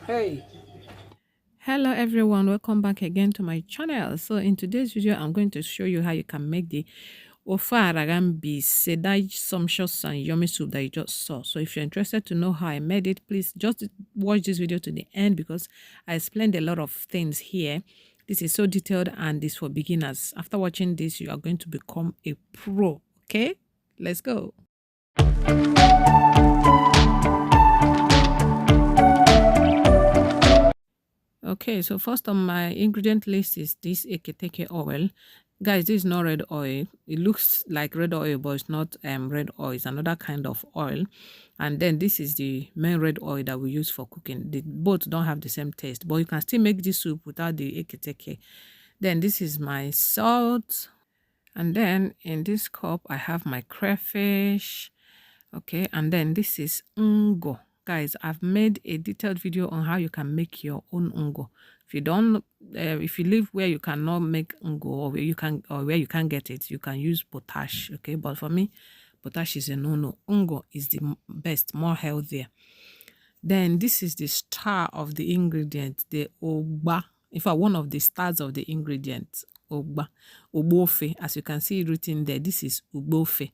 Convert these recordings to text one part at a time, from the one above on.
Hey. Hello everyone, welcome back again to my channel. So in today's video I'm going to show you how you can make the Mbaise, that sumptuous and yummy soup that you just saw. So if you're interested to know how I made it, please just watch this video to the end because I explained a lot of things here. This is so detailed and it's for beginners. After watching this, you are going to become a pro. Okay, let's go. Okay, so first on my ingredient list is this eketeke oil. Guys, this is not red oil. It looks like red oil, but it's not red oil. It's another kind of oil. And then this is the main red oil that we use for cooking. They both don't have the same taste, but you can still make this soup without the eketeke. Then this is my salt. And then in this cup, I have my crayfish. Okay, and then this is ungo. Guys, I've made a detailed video on how you can make your own ungo. If you don't, if you live where you cannot make ungo or where you can't get it, you can use potash. Okay, but for me, potash is a no-no. Ungo is the best, more healthier. Then this is the star of the ingredient, the ogba. In fact, one of the stars of the ingredient, ogba, obofe. As you can see written there, this is obofe.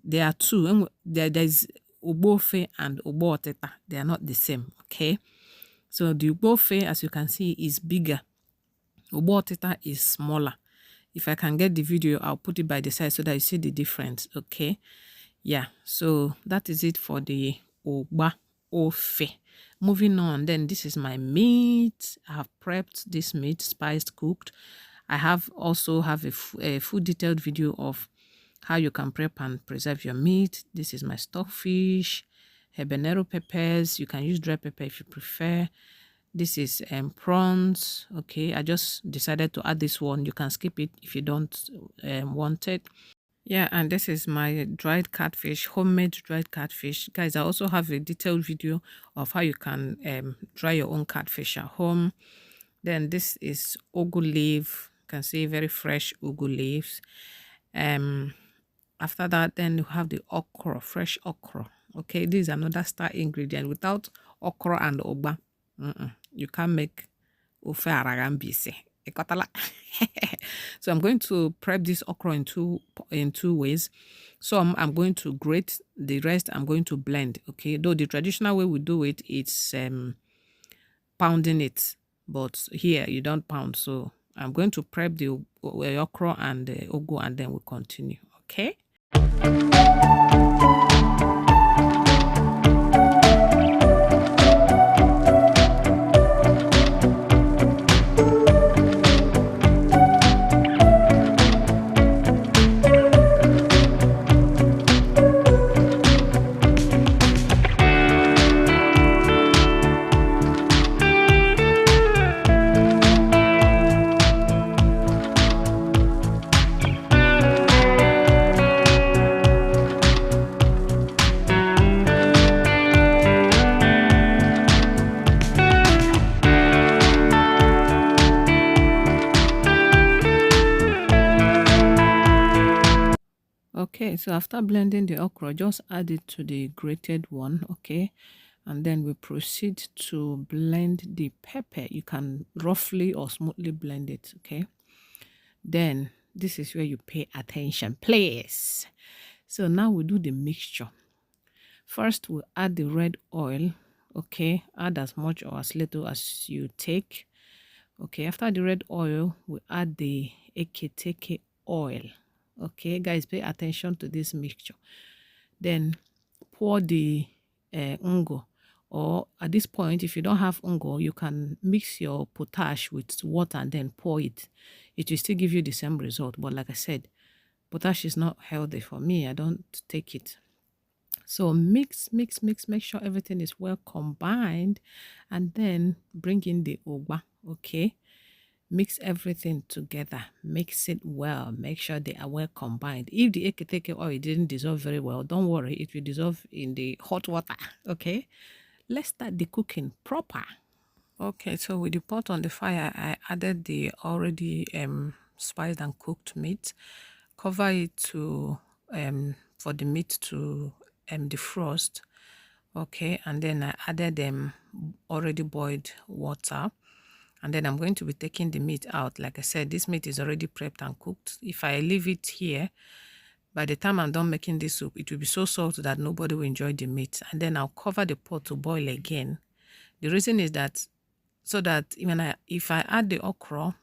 There are two. There's Obofe and Oboteta. They are not the same, okay? So the Obofe, as you can see, is bigger. Oboteta is smaller. If I can get the video, I'll put it by the side so that you see the difference, okay? Yeah, so that is it for the Ogba Ofe. Moving on, then this is my meat. I have prepped this meat, spiced, cooked. I have also have a full detailed video of how you can prep and preserve your meat. This is my stockfish, habanero peppers. You can use dry pepper if you prefer. This is prawns. Okay, I just decided to add this one. You can skip it if you don't want it. Yeah, and this is my dried catfish, homemade dried catfish. Guys, I also have a detailed video of how you can dry your own catfish at home. Then this is ugu leaf. You can see very fresh ugu leaves. After that, then you have the okra, fresh okra. Okay, this is another star ingredient. Without okra and ogba, you can't make ofe aragambise. So I'm going to prep this okra in two ways. So I'm going to grate, the rest I'm going to blend. Okay, though the traditional way we do it, it's pounding it, but here you don't pound. So I'm going to prep the okra and the ugu, and then we'll continue. Okay. Okay, so after blending the okra, just add it to the grated one, okay? And then we proceed to blend the pepper. You can roughly or smoothly blend it, okay? Then this is where you pay attention, please. So now we do the mixture. First, we'll add the red oil, okay? Add as much or as little as you take. Okay, after the red oil, we add the eketeke oil. Okay, guys, pay attention to this mixture. Then pour the ungo, or at this point, if you don't have ungo, you can mix your potash with water and then pour it. It will still give you the same result. But like I said, potash is not healthy for me. I don't take it. So mix, make sure everything is well combined, and then bring in the ogba, okay? Mix everything together, mix it well, make sure they are well combined. If the eketeke oil didn't dissolve very well, don't worry, it will dissolve in the hot water, okay? Let's start the cooking proper. Okay, so with the pot on the fire, I added the already spiced and cooked meat. Cover it to for the meat to defrost. Okay, and then I added them already boiled water. And then I'm going to be taking the meat out. Like I said, this meat is already prepped and cooked. If I leave it here, by the time I'm done making this soup, it will be so salt that nobody will enjoy the meat. And then I'll cover the pot to boil again. The reason is that so that if I add the okra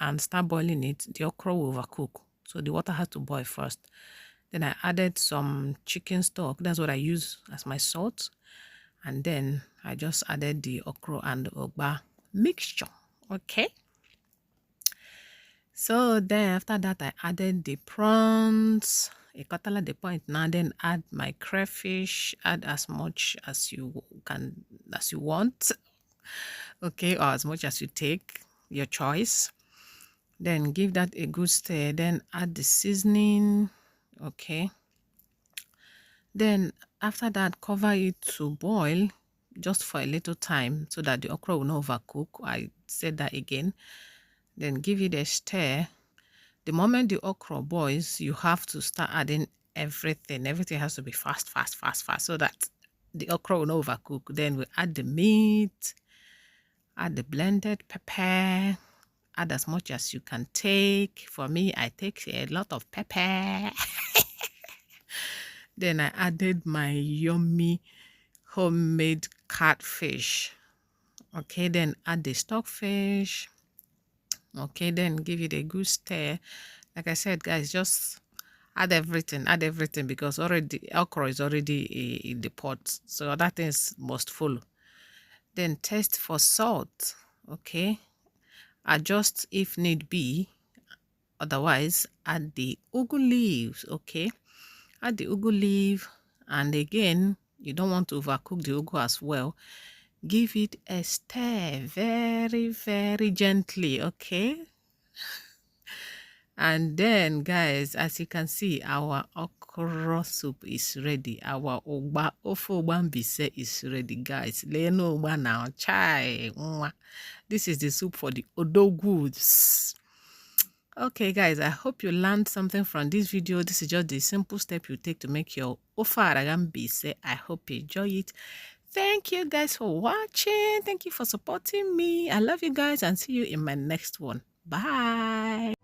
and start boiling it, the okra will overcook. So the water has to boil first. Then I added some chicken stock. That's what I use as my salt. And then I just added the okra and the ogba mixture. Okay. So then after that, I added the prawns. A quarter at the point now, then add my crayfish. Add as much as you want. Okay, or as much as you take, your choice. Then give that a good stir. Then add the seasoning. Okay. Then after that, cover it to boil just for a little time so that the okra will not overcook. I said that again. Then give it a stir. The moment the okra boils, you have to start adding everything. Everything has to be fast, so that the okra will not overcook. Then we add the meat, add the blended pepper, add as much as you can take. For me, I take a lot of pepper. Then I added my yummy homemade catfish. Okay, then add the stockfish. Okay, then give it a good stir. Like I said, guys, just add everything because already okra is already in the pot, so other things must follow. Then taste for salt. Okay, adjust if need be. Otherwise, add the ugu leaves. Okay, add the ugu leaf, and again, you don't want to overcook the ugu as well. Give it a stir very, very gently. Okay. And then, guys, as you can see, our okra soup is ready. Our ofe Mbaise is ready, guys. Leno now, chai. This is the soup for the Odogwus. Okay, guys, I hope you learned something from this video. This is just the simple step you take to make your ofe Mbaise. I hope you enjoy it. Thank you, guys, for watching. Thank you for supporting me. I love you guys and see you in my next one. Bye.